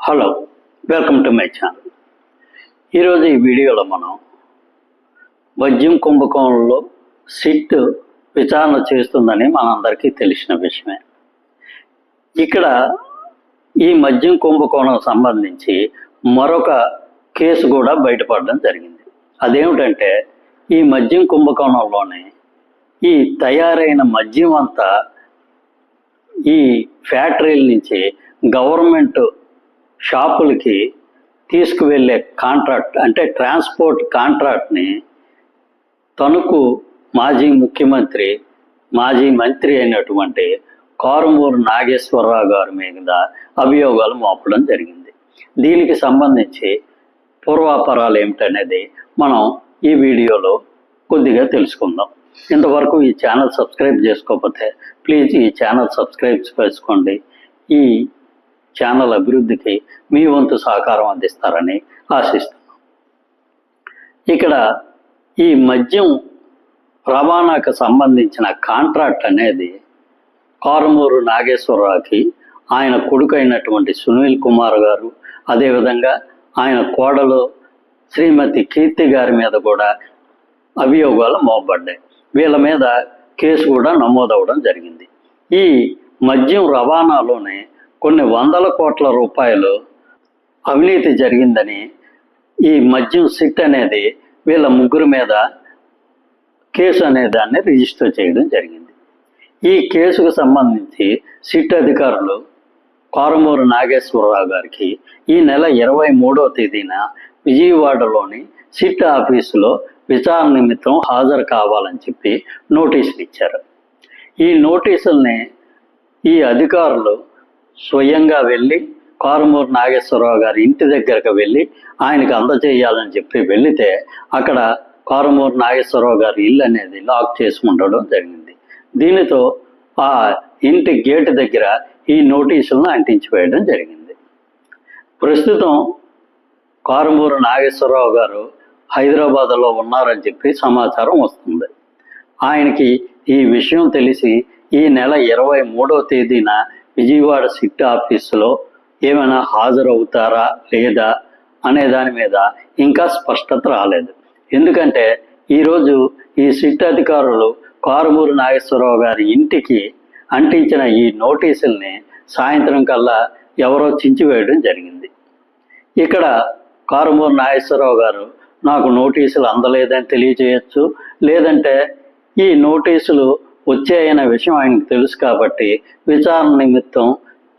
Hello, welcome to my channel. ఈరోజు ఈ వీడియోలో మనం మద్యం కుంభకోణంలో సిట్ విచారణ చేస్తుందని మనందరికీ తెలిసిన విషయమే. ఇక్కడ ఈ మద్యం కుంభకోణం సంబంధించి మరొక కేసు కూడా బయటపడడం జరిగింది. అదేమిటంటే ఈ మద్యం కుంభకోణంలోనే ఈ తయారైన మద్యం అంతా ఈ ఫ్యాక్టరీల నుంచి గవర్నమెంట్ షాపులకి తీసుకువెళ్ళే కాంట్రాక్ట్ అంటే ట్రాన్స్పోర్ట్ కాంట్రాక్ట్ని తణుకు మాజీ ముఖ్యమంత్రి మాజీ మంత్రి అయినటువంటి కారుమూరి నాగేశ్వరరావు గారి మీద అభియోగాలు మోపడం జరిగింది. దీనికి సంబంధించి పూర్వాపరాలు ఏమిటనేది మనం ఈ వీడియోలో కొద్దిగా తెలుసుకుందాం. ఇంతవరకు ఈ ఛానల్ సబ్స్క్రైబ్ చేసుకోకపోతే ప్లీజ్ ఈ ఛానల్ సబ్స్క్రైబ్ చేసుకోండి. ఈ ఛానల్ అభివృద్ధికి మీ వంతు సహకారం అందిస్తారని ఆశిస్తున్నాం. ఇక్కడ ఈ మద్యం రవాణాకు సంబంధించిన కాంట్రాక్ట్ అనేది కారుమూరు నాగేశ్వరరావుకి ఆయన కొడుకు అయినటువంటి సునీల్ కుమార్ గారు, అదేవిధంగా ఆయన కోడలు శ్రీమతి కీర్తి గారి మీద కూడా అభియోగాలు మోపబడ్డాయి. వీళ్ళ మీద కేసు కూడా నమోదవడం జరిగింది. ఈ మద్యం రవాణాలోనే కొన్ని వందల కోట్ల రూపాయలు అవినీతి జరిగిందని ఈ మద్యం సిట్ అనేది వీళ్ళ ముగ్గురు మీద కేసు అనే దాన్ని రిజిస్టర్ చేయడం జరిగింది. ఈ కేసుకు సంబంధించి సిట్ అధికారులు కారుమూరి నాగేశ్వరరావు గారికి ఈ నెల 23వ తేదీన విజయవాడలోని సిట్ ఆఫీసులో విచారణ నిమిత్తం హాజరు కావాలని చెప్పి నోటీసులు ఇచ్చారు. ఈ నోటీసుల్ని ఈ అధికారులు స్వయంగా వెళ్ళి కారుమూరి నాగేశ్వరరావు గారి ఇంటి దగ్గరకు వెళ్ళి ఆయనకు అందజేయాలని చెప్పి వెళితే అక్కడ కారుమూరి నాగేశ్వరరావు గారి ఇల్లు అనేది లాక్ చేసి ఉండడం జరిగింది. దీనితో ఆ ఇంటి గేటు దగ్గర ఈ నోటీసులను అంటించి వేయడం జరిగింది. ప్రస్తుతం కారుమూరి నాగేశ్వరరావు గారు హైదరాబాద్లో ఉన్నారని చెప్పి సమాచారం వస్తుంది. ఆయనకి ఈ విషయం తెలిసి ఈ నెల 23వ తేదీన విజయవాడ సిట్ ఆఫీసులో ఏమైనా హాజరవుతారా లేదా అనే దాని మీద ఇంకా స్పష్టత రాలేదు. ఎందుకంటే ఈరోజు ఈ సిట్ అధికారులు కారుమూరి నాగేశ్వరరావు గారి ఇంటికి అంటించిన ఈ నోటీసుల్ని సాయంత్రం కల్లా ఎవరో చించివేయడం జరిగింది. ఇక్కడ కారుమూరి నాగేశ్వరరావు గారు నాకు నోటీసులు అందలేదని తెలియజేయచ్చు, లేదంటే ఈ నోటీసులు వచ్చాయన్న విషయం ఆయనకు తెలుసు కాబట్టి విచారణ నిమిత్తం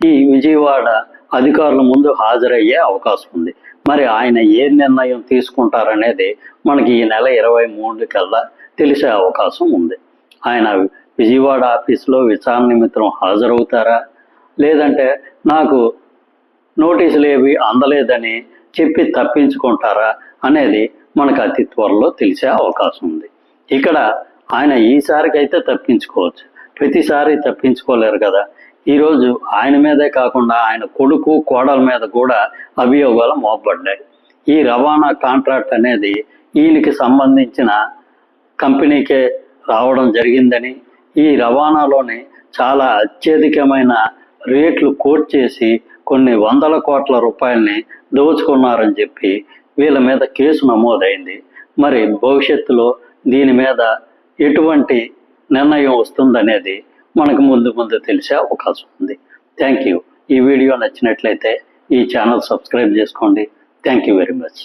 ఈ విజయవాడ అధికారుల ముందు హాజరయ్యే అవకాశం ఉంది. మరి ఆయన ఏ నిర్ణయం తీసుకుంటారనేది మనకి ఈ నెల 23 కల్లా తెలిసే అవకాశం ఉంది. ఆయన విజయవాడ ఆఫీసులో విచారణ నిమిత్తం హాజరవుతారా, లేదంటే నాకు నోటీసులు ఏవి అందలేదని చెప్పి తప్పించుకుంటారా అనేది మనకు అతి త్వరలో తెలిసే అవకాశం ఉంది. ఇక్కడ ఆయన ఈసారికి అయితే తప్పించుకోవచ్చు, ప్రతిసారి తప్పించుకోలేరు కదా. ఈరోజు ఆయన మీదే కాకుండా ఆయన కొడుకు కోడల మీద కూడా అభియోగాలు మోపబడ్డాయి. ఈ రవాణా కాంట్రాక్ట్ అనేది ఈయనకి సంబంధించిన కంపెనీకే రావడం జరిగిందని, ఈ రవాణాలోనే చాలా అత్యధికమైన రేట్లు కోట్ చేసి కొన్ని వందల కోట్ల రూపాయలని దోచుకున్నారని చెప్పి వీళ్ళ మీద కేసు నమోదైంది. మరి భవిష్యత్తులో దీని మీద ఎటువంటి నిర్ణయం వస్తుందనేది మనకు ముందు తెలిసే అవకాశం ఉంది. Thank you. ఈ వీడియో నచ్చినట్లయితే ఈ ఛానల్ సబ్స్క్రైబ్ చేసుకోండి. Thank you very much.